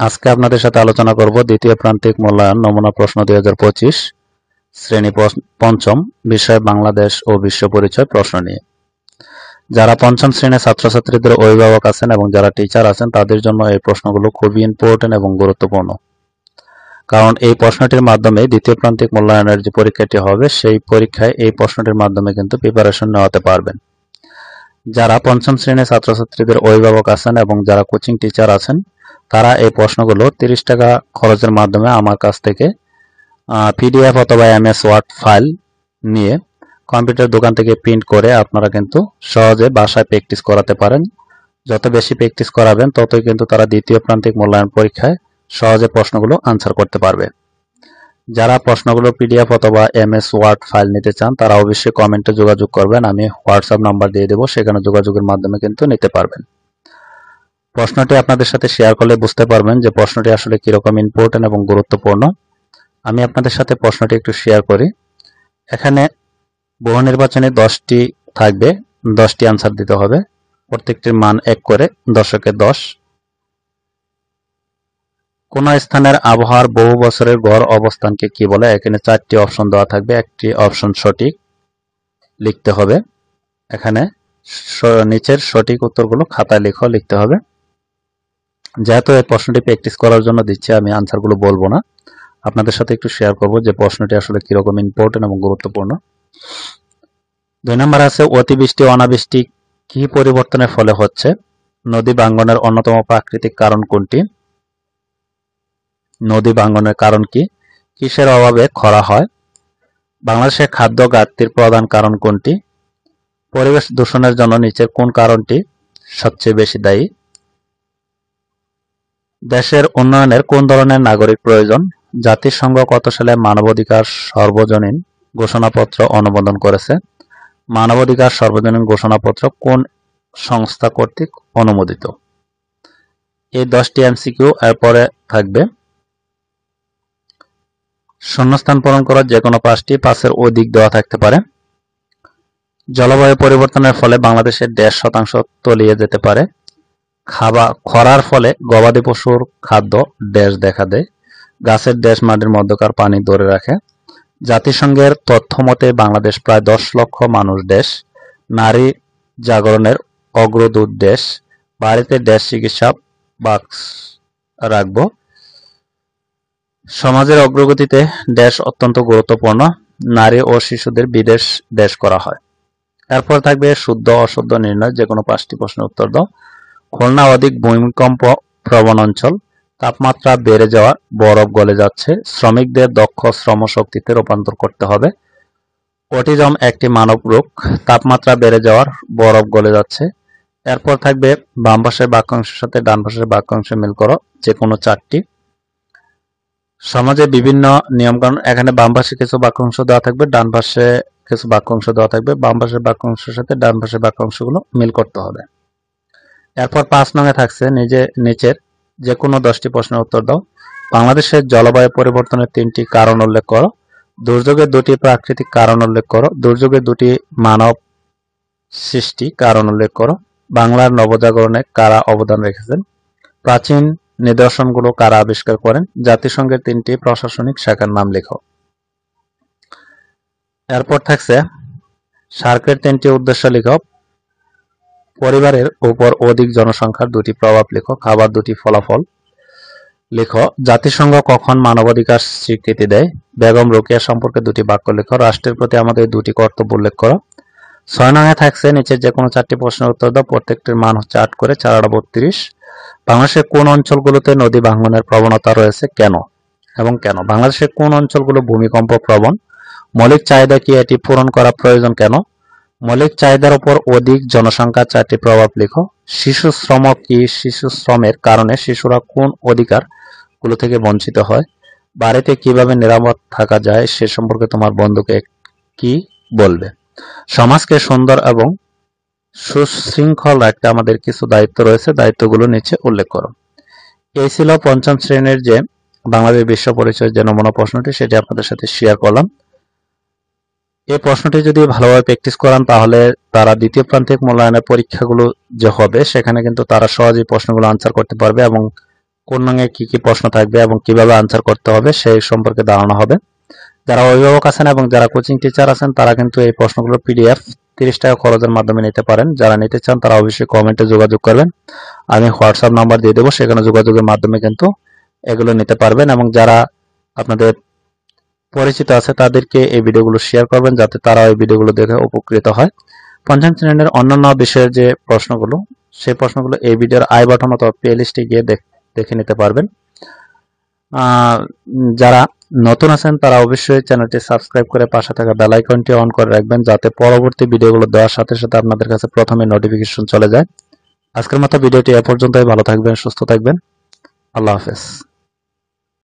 আজকে আপনাদের সাথে আলোচনা করব দ্বিতীয় প্রান্তিক মূল্যায়ন নমুনা প্রশ্ন 2025 শ্রেণী পঞ্চম বিষয় বাংলাদেশ ও বিশ্ব পরিচয় প্রশ্ন নিয়ে। যারা পঞ্চম শ্রেণীর ছাত্রছাত্রীদের অভিভাবক আছেন এবং যারা টিচার আছেন তাদের জন্য এই প্রশ্নগুলো খুবই ইম্পর্টেন্ট এবং গুরুত্বপূর্ণ, কারণ এই প্রশ্নটির মাধ্যমে দ্বিতীয় প্রান্তিক মূল্যায়নের যে পরীক্ষাটি হবে সেই পরীক্ষায় এই প্রশ্নটির মাধ্যমে কিন্তু প্রিপারেশন নেওয়াতে পারবেন। যারা পঞ্চম শ্রেণীর ছাত্রছাত্রীদের অভিভাবক আছেন এবং যারা কোচিং টিচার আছেন তারা এই প্রশ্নগুলো 30 টাকা খরচের মাধ্যমে আমার কাছ থেকে পিডিএফ অথবা এমএস ওয়ার্ড ফাইল নিয়ে কম্পিউটার দোকান থেকে প্রিন্ট করে আপনারা কিন্তু সহজে বাসায় প্র্যাকটিস করাতে পারেন। যত বেশি প্র্যাকটিস করাবেন ততই কিন্তু তারা দ্বিতীয় প্রান্তিক মূল্যায়ন পরীক্ষায় সহজে প্রশ্নগুলো আনসার করতে পারবে। যারা প্রশ্নগুলো পিডিএফ অথবা এমএস ওয়ার্ড ফাইল নিতে চান তারা অবশ্যই কমেন্টে যোগাযোগ করবেন, আমি হোয়াটসঅ্যাপ নাম্বার দিয়ে দেবো, সেখানে যোগাযোগের মাধ্যমে কিন্তু নিতে পারবেন। প্রশ্নটি আপনাদের সাথে শেয়ার করলে বুঝতে পারবেন যে প্রশ্নটি আসলে কিরকম ইম্পর্টেন্ট এবং গুরুত্বপূর্ণ। আমি আপনাদের সাথে প্রশ্নটি একটু শেয়ার করি। এখানে বহু নির্বাচনে 10টি থাকবে, 10টি আনসার দিতে হবে, প্রত্যেকটির মান 1 করে, দশকে 10। কোন স্থানের আবহাওয়ার বহু বছরের গড় অবস্থানকে কি বলে? এখানে 4টি অপশন দেওয়া থাকবে, একটি অপশন সঠিক লিখতে হবে। এখানে নিচের সঠিক উত্তরগুলো খাতায় লিখতে হবে। যেহেতু এই প্রশ্নটি প্র্যাকটিস করার জন্য দিচ্ছি, আমি আনসারগুলো বলবো না, আপনাদের সাথে একটু শেয়ার করব যে প্রশ্নটি আসলে কিরকম ইম্পর্টেন্ট এবং গুরুত্বপূর্ণ। 2 নম্বর আছে অতিবৃষ্টি অনাবৃষ্টি কি পরিবর্তনের ফলে হচ্ছে? নদী ভাঙ্গনের অন্যতম প্রাকৃতিক কারণ কোনটি? নদী ভাঙ্গনের কারণ কি? কিসের অভাবে খরা হয়? বাংলাদেশে খাদ্য ঘাটতির প্রধান কারণ কোনটি? পরিবেশ দূষণের জন্য নিচের কোন কারণটি সবচেয়ে বেশি দায়ী? দেশের উন্নয়নের কোন ধরনের নাগরিক প্রয়োজন? জাতিসংঘ কত সালে মানবাধিকার সর্বজনীন ঘোষণাপত্র অনুমোদন করেছে? মানবাধিকার সর্বজনীন ঘোষণাপত্র কোন সংস্থা কর্তৃক অনুমোদিত? এই 10টি এমসিকিউ এরপরে থাকবে। শূন্যস্থান পূরণ করা যে কোনো 5টি, 5-এর অধিক দেওয়া থাকতে পারে। জলবায়ু পরিবর্তনের ফলে বাংলাদেশের 1% তলিয়ে যেতে পারে। খরার ফলে গবাদি পশুর খাদ্য দেখা দেয়। গাছের মাটির মধ্যকার পানি ধরে রাখে। জাতিসংঘের তথ্য মতে বাংলাদেশ প্রায় 10 লক্ষ মানুষ দেশ। নারী জাগরণের অগ্রদূত দেশ। বাড়িতে চিকিৎসা বাক্স রাখব। সমাজের অগ্রগতিতে অত্যন্ত গুরুত্বপূর্ণ। নারী ও শিশুদের বিদেশ করা হয়। এরপর থাকবে শুদ্ধ অশুদ্ধ নির্ণয়, যে কোনো 5টি প্রশ্নের উত্তর দাও। খুলনা অধিক ভূমিকম্প প্রবণ অঞ্চল। তাপমাত্রা বেড়ে যাওয়া, বরফ গলে যাচ্ছে। শ্রমিকদের দক্ষ শ্রমশক্তিতে রূপান্তর করতে হবে। অটিজম একটি মানব রোগ। তাপমাত্রা বেড়ে যাওয়ার, বরফ গলে যাচ্ছে। এরপর থাকবে বাম পাশের বাক্যাংশের সাথে ডান পাশের বাক্যাংশ মিল করো, যে কোনো 4টি। সমাজে বিভিন্ন নিয়মকানুন, এখানে বাম পাশে কিছু বাক্যাংশ দেওয়া থাকবে, ডান পাশে কিছু বাক্যাংশ দেওয়া থাকবে। বাম পাশের বাক্যাংশের সাথে ডান পাশের বাক্যাংশগুলো মিল করতে হবে। এরপর 5 নঙে থাকছে নিচের যে কোনো 10টি প্রশ্নের উত্তর দাও। বাংলাদেশের জলবায়ু পরিবর্তনের 3টি কারণ উল্লেখ করো। দুর্যোগের 2টি প্রাকৃতিক কারণ উল্লেখ করো। দুর্যোগের 2টি মানব সৃষ্টি কারণ উল্লেখ করো। বাংলার নবজাগরণে কারা অবদান রেখেছেন? প্রাচীন নিদর্শনগুলো কারা আবিষ্কার করেন? জাতিসংঘের 3টি প্রশাসনিক শাখার নাম লেখো। এরপর থাকছে সার্কের 3টি উদ্দেশ্য লিখো। পরিবারের উপর অধিক জনসংখ্যার 2টি প্রভাব লেখো। খাবার 2টি ফলাফল লেখো। জাতিসংঘ কখন মানবাধিকার স্বীকৃতি দেয়? বেগম রোকেয়া সম্পর্কে 2টি বাক্য লেখো। রাষ্ট্রের প্রতি আমাদের 2টি কর্তব্য উল্লেখ করো। 6 নঙে থাকছে নিচের যে কোনো 4টি প্রশ্নের উত্তর দাও। প্রত্যেকটির মান হচ্ছে 8 করে, 4 × 32। বাংলাদেশের কোন অঞ্চলগুলোতে নদী ভাঙ্গনের প্রবণতা রয়েছে, কেন এবং কেন? বাংলাদেশের কোন অঞ্চলগুলো ভূমিকম্প প্রবণ? মৌলিক চাহিদা কি, এটি পূরণ করা প্রয়োজন কেন? মৌলিক চাহিদার উপর অধিক জনসংখ্যা 4টি প্রভাব লেখো। শিশু শ্রম কি, শিশু শ্রমের কারণে শিশুরা কোন অধিকার গুলো থেকে বঞ্চিত হয়? বাড়িতে কিভাবে নিরাপদ থাকা যায় সে সম্পর্কে তোমার বন্ধুকে কি বলবে? সমাজকে সুন্দর এবং সুশৃঙ্খল রাখতে আমাদের কিছু দায়িত্ব রয়েছে, দায়িত্বগুলো নিচে উল্লেখ করো। এই ছিল পঞ্চম শ্রেণীর যে বাংলাদেশ বিশ্ব পরিচয় যে নমুনা প্রশ্নটি, সেটি আপনাদের সাথে শেয়ার করলাম। এই প্রশ্নটি যদি ভালোভাবে প্র্যাকটিস করান তাহলে তারা দ্বিতীয় প্রান্তিক মূল্যায়নের পরীক্ষাগুলো যে হবে সেখানে কিন্তু তারা সহজেই প্রশ্নগুলো আনসার করতে পারবে এবং কোন নঙে কি কি প্রশ্ন থাকবে এবং কিভাবে আনসার করতে হবে সেই সম্পর্কে ধারণা হবে। যারা অভিভাবক আছেন এবং যারা কোচিং টিচার আছেন তারা কিন্তু এই প্রশ্নগুলো পিডিএফ 30 টাকা খরচের মাধ্যমে নিতে পারেন। যারা নিতে চান তারা অবশ্যই কমেন্টে যোগাযোগ করবেন, আমি হোয়াটসঅ্যাপ নাম্বার দিয়ে দেবো, সেখানে যোগাযোগের মাধ্যমে কিন্তু এগুলো নিতে পারবেন। এবং যারা আপনাদের পরিচিত আছে তাদেরকে এই ভিডিওগুলো শেয়ার করবেন যাতে তারা এই ভিডিওগুলো দেখে উপকৃত হয়। পঞ্চম শ্রেণীর অন্যান্য বিষয়ের যে প্রশ্নগুলো সেই প্রশ্নগুলো এই ভিডিওর আই বাটন অথবা প্লে লিস্টে গিয়ে দেখে নিতে পারবেন। যারা নতুন আছেন তারা অবশ্যই চ্যানেলটি সাবস্ক্রাইব করে পাশে থাকা বেল আইকনটি অন করে রাখবেন যাতে পরবর্তী ভিডিওগুলো দেওয়ার সাথে সাথে আপনাদের কাছে প্রথমে নোটিফিকেশন চলে যায়। আজকের মতো ভিডিওটি এ পর্যন্তই। ভালো থাকবেন, সুস্থ থাকবেন। আল্লাহ হাফেজ।